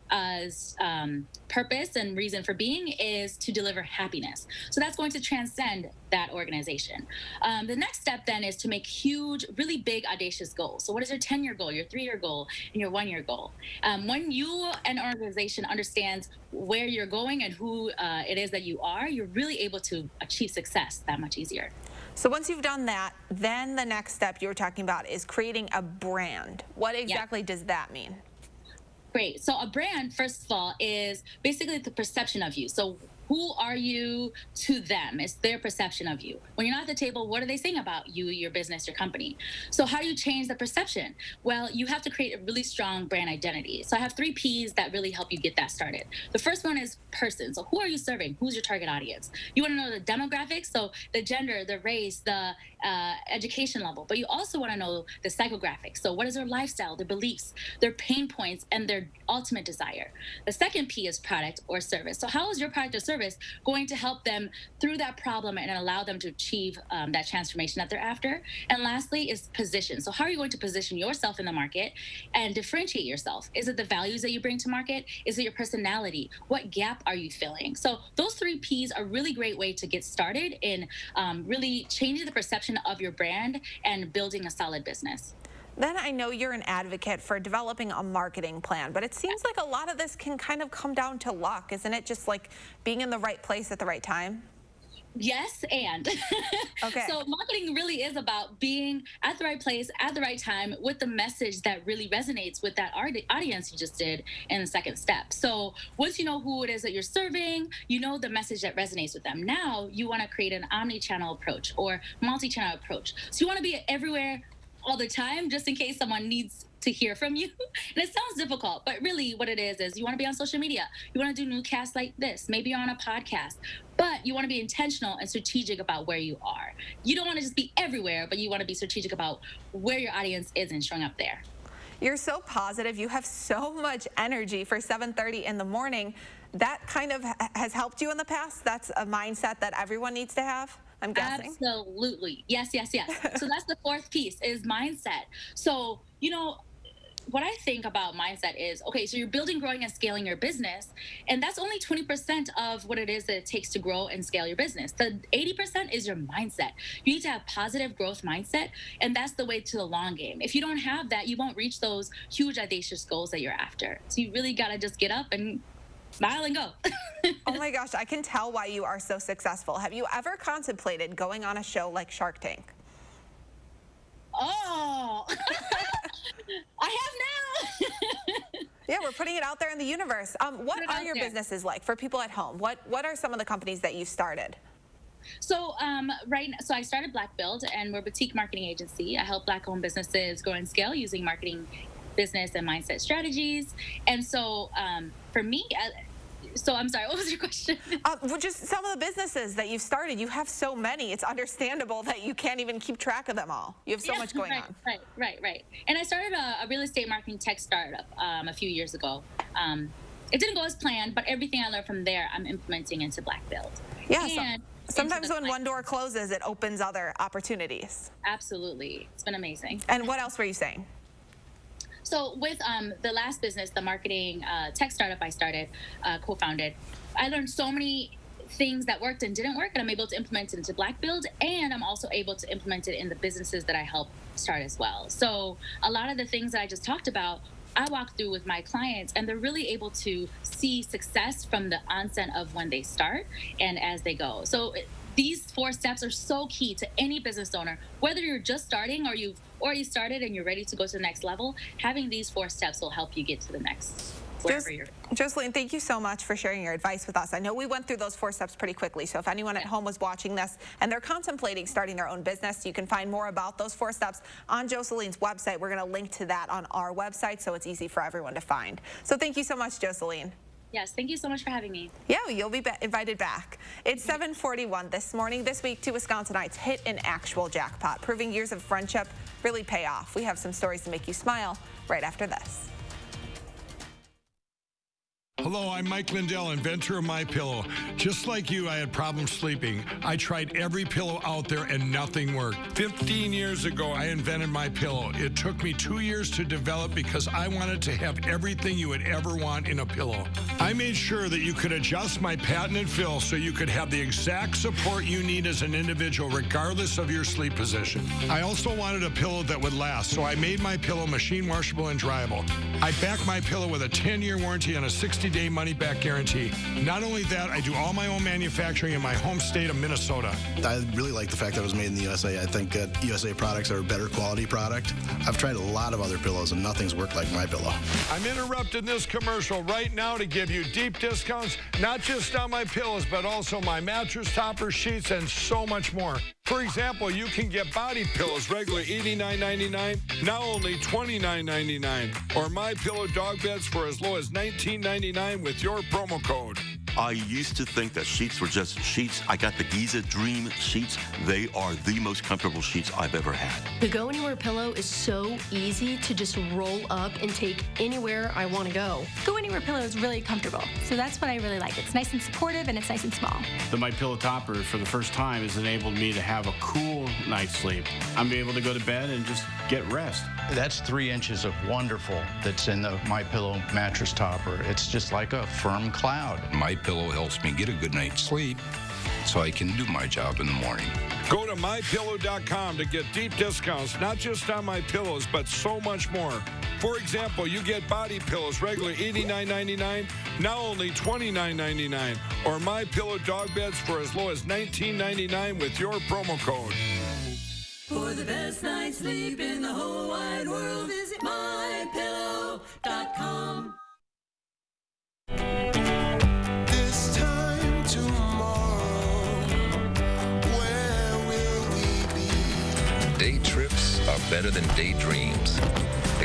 purpose and reason for being is to deliver happiness. So that's going to transcend that organization. The next step then is to make huge, really big, audacious goals. So what is your 10-year goal, your 3-year goal, and your 1-year goal? When you, an organization, understands where you're going and who it is that you are, you're really able to achieve success that much easier. So once you've done that, then the next step you were talking about is creating a brand. What exactly does that mean? Great. So a brand, first of all, is basically the perception of you. So who are you to them? It's their perception of you. When you're not at the table, what are they saying about you, your business, your company? So how do you change the perception? Well, you have to create a really strong brand identity. So I have 3 Ps that really help you get that started. The first one is person. So who are you serving? Who's your target audience? You want to know the demographics, so the gender, the race, the education level, but you also want to know the psychographics. So what is their lifestyle, their beliefs, their pain points, and their ultimate desire? The second P is product or service. So how is your product or service going to help them through that problem and allow them to achieve that transformation that they're after? And lastly is position. So how are you going to position yourself in the market and differentiate yourself? Is it the values that you bring to market? Is it your personality? What gap are you filling? So those 3 Ps are a really great way to get started in really changing the perception of your brand and building a solid business. Then I know you're an advocate for developing a marketing plan, but it seems like a lot of this can kind of come down to luck, isn't it? Just like being in the right place at the right time? Yes, and. Okay. So marketing really is about being at the right place at the right time with the message that really resonates with that audience you just did in the second step. So once you know who it is that you're serving, you know the message that resonates with them. Now you want to create an omni-channel approach or multi-channel approach. So you want to be everywhere all the time, just in case someone needs to hear from you. And it sounds difficult, but really what it is you want to be on social media. You want to do newscasts like this. Maybe you're on a podcast, but you want to be intentional and strategic about where you are. You don't want to just be everywhere, but you want to be strategic about where your audience is and showing up there. You're so positive. You have so much energy for 7:30 in the morning. That kind of has helped you in the past? That's a mindset that everyone needs to have, I'm guessing? Absolutely. Yes. So that's the fourth piece is mindset. So, what I think about mindset is, okay, so you're building, growing, and scaling your business, and that's only 20% of what it is that it takes to grow and scale your business. The 80% is your mindset. You need to have positive growth mindset, and that's the way to the long game. If you don't have that, you won't reach those huge, audacious goals that you're after. So you really got to just get up and smile and go. Oh my gosh, I can tell why you are so successful. Have you ever contemplated going on a show like Shark Tank? Oh, I have now. Yeah, we're putting it out there in the universe. What are your businesses like for people at home? What are some of the companies that you started? So so I started Black Build, and we're a boutique marketing agency. I help Black-owned businesses grow and scale using marketing, business, and mindset strategies. And so for me, so I'm sorry, what was your question? Well, just some of the businesses that you've started. You have so many. It's understandable that you can't even keep track of them all. You have so much going on. Right. And I started a real estate marketing tech startup a few years ago. It didn't go as planned, but everything I learned from there, I'm implementing into Black Build. Yeah. Sometimes when one door closes, it opens other opportunities. Absolutely. It's been amazing. And what else were you saying? So with the last business, the marketing tech startup I started, co-founded, I learned so many things that worked and didn't work, and I'm able to implement it into Black Build, and I'm also able to implement it in the businesses that I help start as well. So a lot of the things that I just talked about, I walk through with my clients, and they're really able to see success from the onset of when they start and as they go. So these 4 steps are so key to any business owner, whether you're just starting or you've already started and you're ready to go to the next level. Having these 4 steps will help you get to the next wherever you're. Jocelyn, thank you so much for sharing your advice with us. I know we went through those 4 steps pretty quickly, so if anyone at home was watching this and they're contemplating starting their own business, you can find more about those 4 steps on Jocelyn's website. We're going to link to that on our website, so it's easy for everyone to find. So thank you so much, Jocelyn. Yes, thank you so much for having me. Yeah, you'll be invited back. It's 7:41 this morning. This week, 2 Wisconsinites hit an actual jackpot, proving years of friendship really pay off. We have some stories to make you smile right after this. Hello, I'm Mike Lindell, inventor of MyPillow. Just like you, I had problems sleeping. I tried every pillow out there and nothing worked. 15 years ago, I invented MyPillow. It took me 2 years to develop because I wanted to have everything you would ever want in a pillow. I made sure that you could adjust my patented fill so you could have the exact support you need as an individual, regardless of your sleep position. I also wanted a pillow that would last, so I made MyPillow machine washable and dryable. I back MyPillow with a 10-year warranty and a 60-day money-back guarantee. Not only that, I do all my own manufacturing in my home state of Minnesota. I really like the fact that it was made in the USA. I think that USA products are a better quality product. I've tried a lot of other pillows and nothing's worked like MyPillow. I'm interrupting this commercial right now to give you deep discounts, not just on my pillows, but also my mattress toppers, sheets, and so much more. For example, you can get body pillows regular $89.99, now only $29.99, or MyPillow dog beds for as low as $19.99 with your promo code. I used to think that sheets were just sheets. I got the Giza Dream sheets. They are the most comfortable sheets I've ever had. The Go Anywhere pillow is so easy to just roll up and take anywhere I want to go. Go Anywhere pillow is really comfortable, so that's what I really like. It's nice and supportive, and it's nice and small. The MyPillow topper, for the first time, has enabled me to have a cool night's sleep. I'm able to go to bed and just get rest. That's 3 inches of wonderful that's in the MyPillow mattress topper. It's just like a firm cloud. MyPillow helps me get a good night's sleep so I can do my job in the morning. Go to MyPillow.com to get deep discounts, not just on my pillows, but so much more. For example, you get body pillows regular $89.99, now only $29.99, or MyPillow dog beds for as low as $19.99 with your promo code. For the best night's sleep in the whole wide world, visit MyPillow.com. This time tomorrow, where will we be? Day trips are better than daydreams.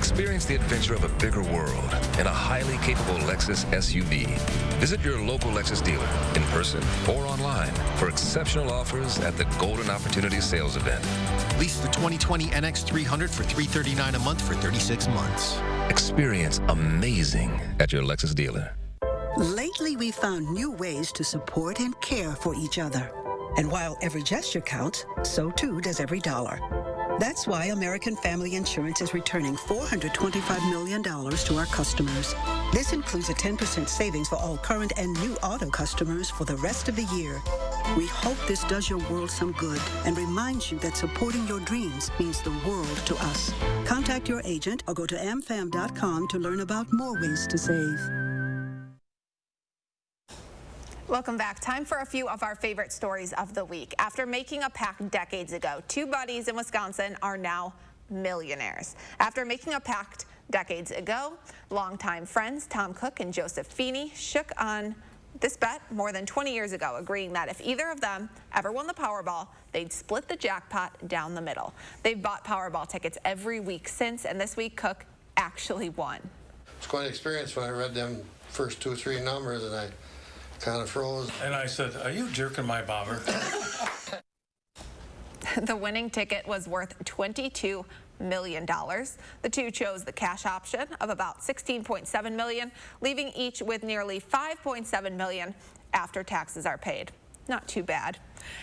Experience the adventure of a bigger world in a highly capable Lexus SUV. Visit your local Lexus dealer in person or online for exceptional offers at the Golden Opportunity Sales Event. Lease the 2020 NX 300 for $339 a month for 36 months. Experience amazing at your Lexus dealer. Lately, we found new ways to support and care for each other. And while every gesture counts, so too does every dollar. That's why American Family Insurance is returning $425 million to our customers. This includes a 10% savings for all current and new auto customers for the rest of the year. We hope this does your world some good and reminds you that supporting your dreams means the world to us. Contact your agent or go to amfam.com to learn about more ways to save. Welcome back. Time for a few of our favorite stories of the week. After making a pact decades ago, two buddies in Wisconsin are now millionaires. After making a pact decades ago, longtime friends Tom Cook and Joseph Feeney shook on this bet more than 20 years ago, agreeing that if either of them ever won the Powerball, they'd split the jackpot down the middle. They've bought Powerball tickets every week since, and this week Cook actually won. It's quite an experience when I read them first 2 or 3 numbers and I kind of froze. And I said, "Are you jerking my bobber?" The winning ticket was worth $22 million. The two chose the cash option of about $16.7 million, leaving each with nearly $5.7 million after taxes are paid. Not too bad.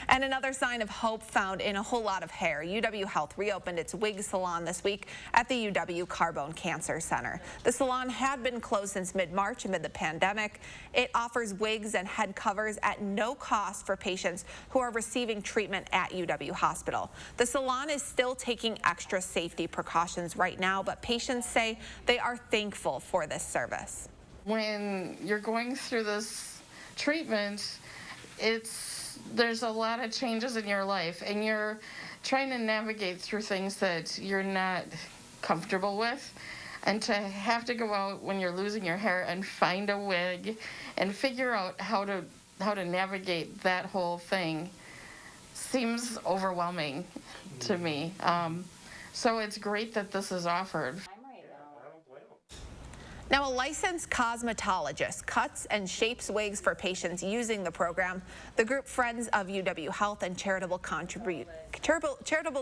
And another sign of hope found in a whole lot of hair. UW Health reopened its wig salon this week at the UW Carbone Cancer Center. The salon had been closed since mid-March amid the pandemic. It offers wigs and head covers at no cost for patients who are receiving treatment at UW Hospital. The salon is still taking extra safety precautions right now, but patients say they are thankful for this service. When you're going through this treatment, there's a lot of changes in your life, and you're trying to navigate through things that you're not comfortable with, and to have to go out when you're losing your hair and find a wig and figure out how to navigate that whole thing seems overwhelming to me. So it's great that this is offered. Now, a licensed cosmetologist cuts and shapes wigs for patients using the program. The group Friends of UW Health and charitable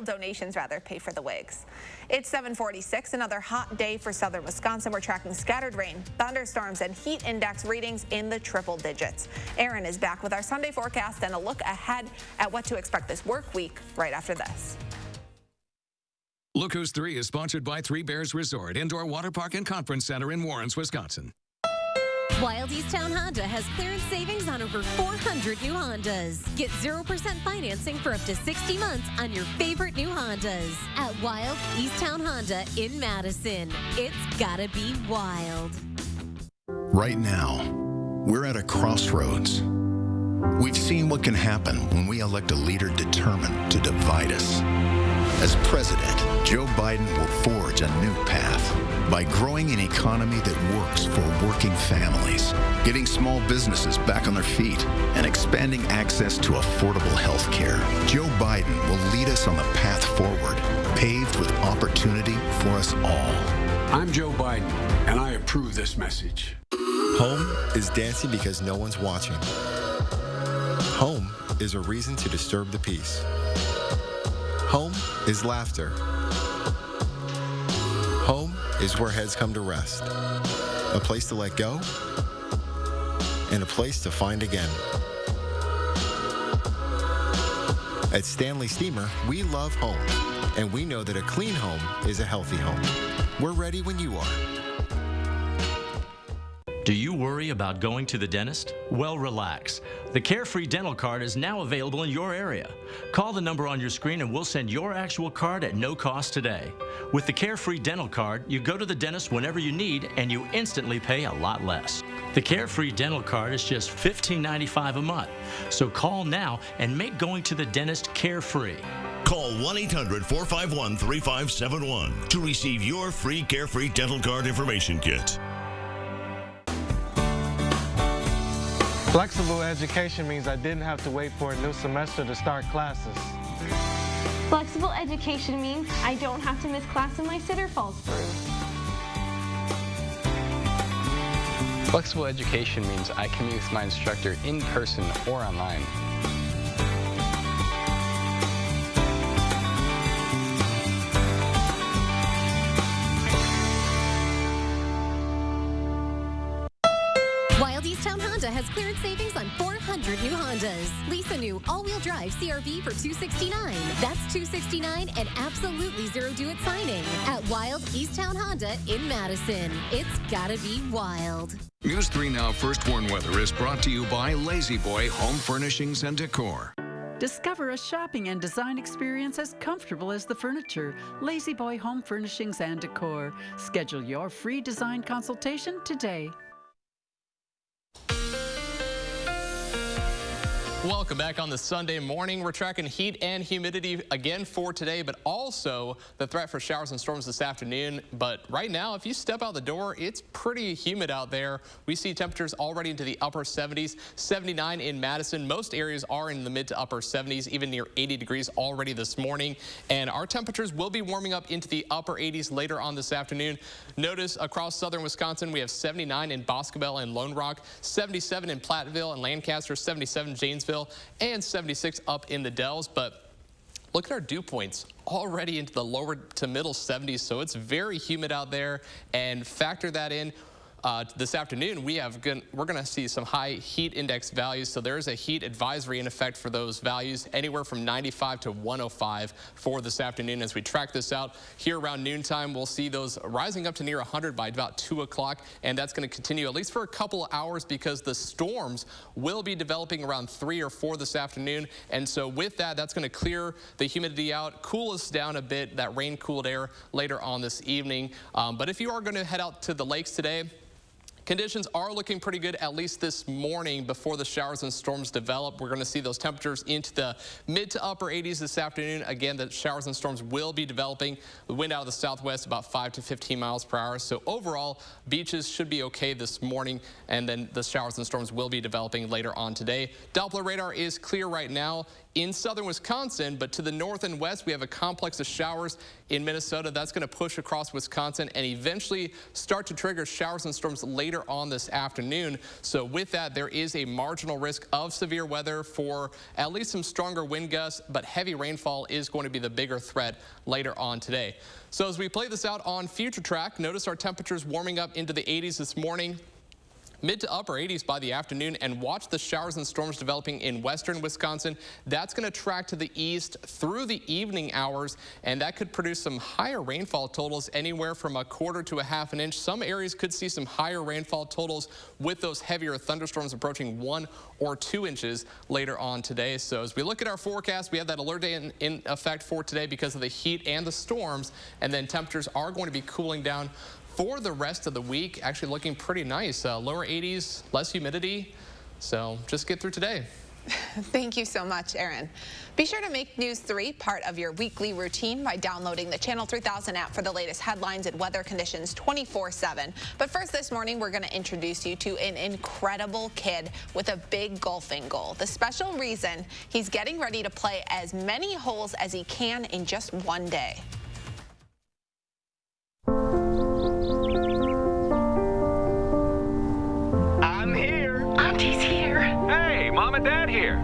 donations pay for the wigs. It's 7:46, another hot day for southern Wisconsin. We're tracking scattered rain, thunderstorms, and heat index readings in the triple digits. Aaron is back with our Sunday forecast and a look ahead at what to expect this work week right after this. Look Who's 3 is sponsored by Three Bears Resort, Indoor Water Park and Conference Center in Warrens, Wisconsin. Wild Easttown Honda has clearance savings on over 400 new Hondas. Get 0% financing for up to 60 months on your favorite new Hondas at Wild Easttown Honda in Madison. It's gotta be wild. Right now, we're at a crossroads. We've seen what can happen when we elect a leader determined to divide us. As president, Joe Biden will forge a new path by growing an economy that works for working families, getting small businesses back on their feet, and expanding access to affordable health care. Joe Biden will lead us on the path forward, paved with opportunity for us all. I'm Joe Biden, and I approve this message. Home is dancing because no one's watching. Home is a reason to disturb the peace. Home is laughter. Home is where heads come to rest. A place to let go, and a place to find again. At Stanley Steamer, we love home, and we know that a clean home is a healthy home. We're ready when you are. Do you worry about going to the dentist? Well, relax. The Carefree Dental Card is now available in your area. Call the number on your screen and we'll send your actual card at no cost today. With the Carefree Dental Card, you go to the dentist whenever you need and you instantly pay a lot less. The Carefree Dental Card is just $15.95 a month. So call now and make going to the dentist carefree. Call 1-800-451-3571 to receive your free Carefree Dental Card information kit. Flexible education means I didn't have to wait for a new semester to start classes. Flexible education means I don't have to miss class when my sitter falls through. Flexible education means I can meet with my instructor in person or online. Wild Easttown Honda has clearance savings on 400 new Hondas. Lease a new all-wheel drive CR-V for $269. That's $269 and absolutely zero due at signing at Wild Easttown Honda in Madison. It's gotta be wild. News 3 Now First Warn Weather is brought to you by Lazy Boy Home Furnishings and Decor. Discover a shopping and design experience as comfortable as the furniture. Lazy Boy Home Furnishings and Decor. Schedule your free design consultation today. Welcome back on the Sunday morning. We're tracking heat and humidity again for today, but also the threat for showers and storms this afternoon. But right now, if you step out the door, it's pretty humid out there. We see temperatures already into the upper 70s, 79 in Madison. Most areas are in the mid to upper 70s, even near 80 degrees already this morning. And our temperatures will be warming up into the upper 80s later on this afternoon. Notice across southern Wisconsin, we have 79 in Boscobel and Lone Rock, 77 in Platteville and Lancaster, 77 Janesville, and 76 up in the Dells. But look at our dew points already into the lower to middle 70s, so it's very humid out there. And factor that in this afternoon, we're going to see some high heat index values. So there is a heat advisory in effect for those values, anywhere from 95 to 105 for this afternoon. As we track this out here around noontime, we'll see those rising up to near 100 by about 2 o'clock. And that's going to continue at least for a couple of hours because the storms will be developing around 3 or 4 this afternoon. And so with that, that's going to clear the humidity out, cool us down a bit, that rain-cooled air later on this evening. But if you are going to head out to the lakes today, conditions are looking pretty good, at least this morning before the showers and storms develop. We're going to see those temperatures into the mid to upper 80s this afternoon. Again, the showers and storms will be developing. The wind out of the southwest about 5 to 15 miles per hour. So overall, beaches should be okay this morning, and then the showers and storms will be developing later on today. Doppler radar is clear right now in southern Wisconsin, but to the north and west, we have a complex of showers in Minnesota. That's going to push across Wisconsin and eventually start to trigger showers and storms later on this afternoon. So with that, there is a marginal risk of severe weather for at least some stronger wind gusts, but heavy rainfall is going to be the bigger threat later on today. So as we play this out on Future Track, notice our temperatures warming up into the 80s this morning, mid to upper 80s by the afternoon, and watch the showers and storms developing in western Wisconsin. That's going to track to the east through the evening hours, and that could produce some higher rainfall totals, anywhere from 1/4 to 1/2 inch. Some areas could see some higher rainfall totals with those heavier thunderstorms approaching 1 or 2 inches later on today. So as we look at our forecast, we have that alert day in effect for today because of the heat and the storms, and then temperatures are going to be cooling down for the rest of the week. Actually looking pretty nice. Lower 80s, less humidity. So just get through today. Thank you so much, Aaron. Be sure to make News 3 part of your weekly routine by downloading the Channel 3000 app for the latest headlines and weather conditions 24/7. But first this morning, we're going to introduce you to an incredible kid with a big golfing goal. The special reason he's getting ready to play as many holes as he can in just one day. I'm here. Auntie's here. Hey, Mom and Dad here.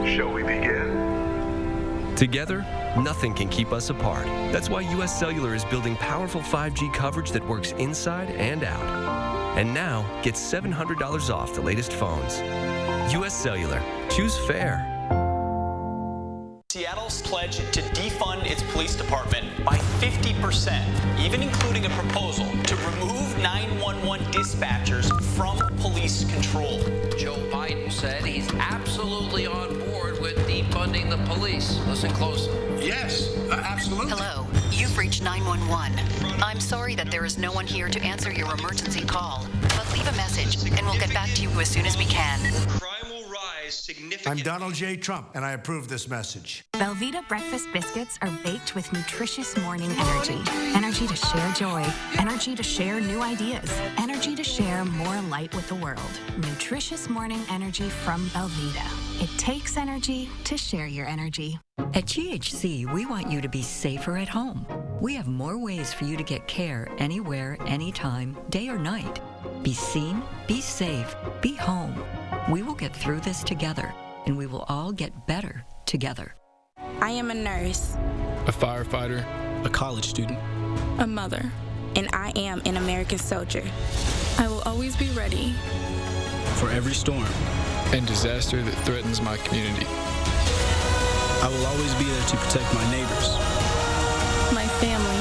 Shall we begin? Together, nothing can keep us apart. That's why U.S. Cellular is building powerful 5G coverage that works inside and out. And now, get $700 off the latest phones. U.S. Cellular. Choose fair. Seattle's pledge to defund its police department by 50%, even including a proposal to remove 911 dispatchers from police control. Joe Biden said he's absolutely on board with defunding the police. Listen closely. Yes, absolutely. Hello, you've reached 911. I'm sorry that there is no one here to answer your emergency call, but leave a message and we'll get back to you as soon as we can. Crime will rise significantly. I'm Donald J. Trump, and I approve this message. Belvita breakfast biscuits are baked with nutritious morning energy. Energy to share joy. Energy to share new ideas. Energy to share more light with the world. Nutritious morning energy from Belvita. It takes energy to share your energy. At GHC, we want you to be safer at home. We have more ways for you to get care anywhere, anytime, day or night. Be seen, be safe, be home. We will get through this together, and we will all get better together. I am a nurse, a firefighter, a college student, a mother, and I am an American soldier. I will always be ready for every storm and disaster that threatens my community. I will always be there to protect my neighbors, my family,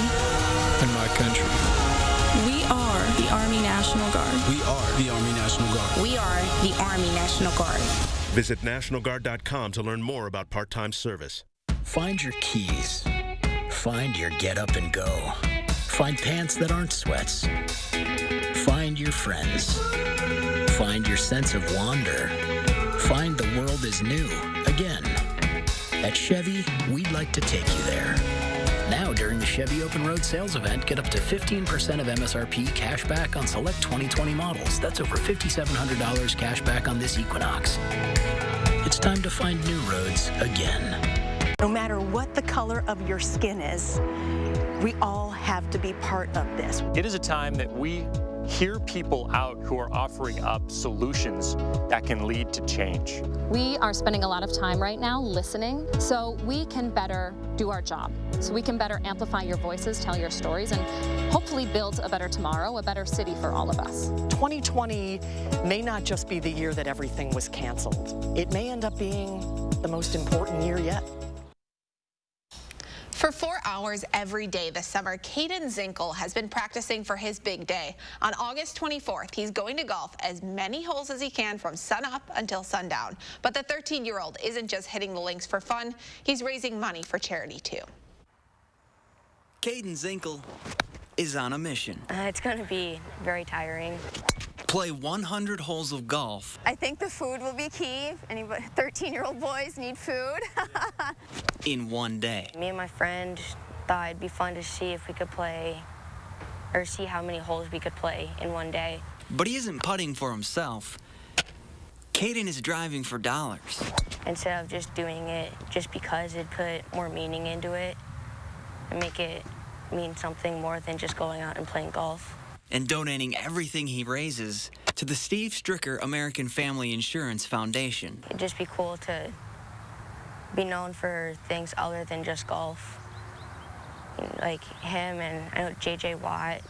and my country. We are the Army National Guard. We are the Army National Guard. We are the Army National Guard. Visit nationalguard.com to learn more about part-time service. Find your keys. Find your get up and go. Find pants that aren't sweats. Find your friends. Find your sense of wonder. Find the world is new again. At Chevy, we'd like to take you there. Now, during the Chevy Open Road Sales Event, get up to 15% of MSRP cash back on select 2020 models. That's over $5,700 cash back on this Equinox. It's time to find new roads again. No matter what the color of your skin is, we all have to be part of this. It is a time that we hear people out who are offering up solutions that can lead to change. We are spending a lot of time right now listening so we can better do our job. So we can better amplify your voices, tell your stories, and hopefully build a better tomorrow, a better city for all of us. 2020 may not just be the year that everything was canceled. It may end up being the most important year yet. For 4 hours every day this summer, Kaden Zinkel has been practicing for his big day. On August 24th, he's going to golf as many holes as he can from sunup until sundown. But the 13-year-old isn't just hitting the links for fun. He's raising money for charity, too. Kaden Zinkel is on a mission. It's going to be very tiring. Play 100 holes of golf. I think the food will be key. Any 13-year-old boys need food. In one day. Me and my friend thought it'd be fun to see if we could play, or see how many holes we could play in one day. But he isn't putting for himself. Kaden is driving for dollars. Instead of just doing it just because, it put more meaning into it and make it mean something more than just going out and playing golf. And donating everything he raises to the Steve Stricker American Family Insurance Foundation. It'd just be cool to be known for things other than just golf. Like him, and I know J.J. Watt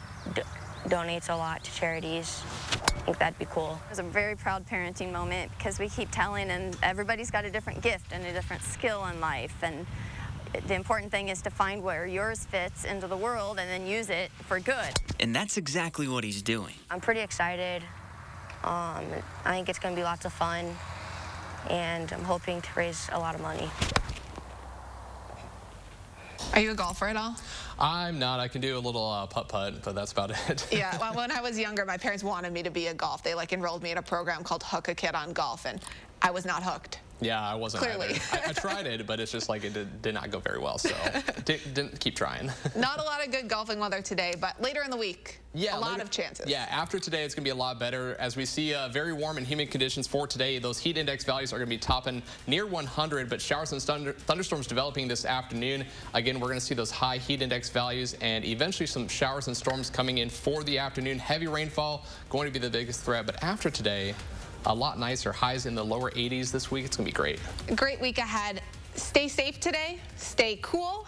donates a lot to charities. I think that'd be cool. It was a very proud parenting moment because we keep telling, and everybody's got a different gift and a different skill in life. And the important thing is to find where yours fits into the world and then use it for good. And that's exactly what he's doing. I'm pretty excited. I think it's going to be lots of fun, and I'm hoping to raise a lot of money. Are you a golfer at all? I'm not. I can do a little putt-putt, but that's about it. Yeah, well, when I was younger, my parents wanted me to be a golf. They enrolled me in a program called Hook a Kid on Golf, and I was not hooked. Yeah, I wasn't Clearly. either. I tried it, but it's just it did not go very well, so didn't keep trying. Not a lot of good golfing weather today, but later in the week, a lot of chances. Yeah, after today, it's going to be a lot better. As we see very warm and humid conditions for today, those heat index values are going to be topping near 100, but showers and thunderstorms developing this afternoon. Again, we're going to see those high heat index values and eventually some showers and storms coming in for the afternoon. Heavy rainfall going to be the biggest threat, but after today, a lot nicer. Highs in the lower 80s this week. It's going to be great. Great week ahead. Stay safe today. Stay cool.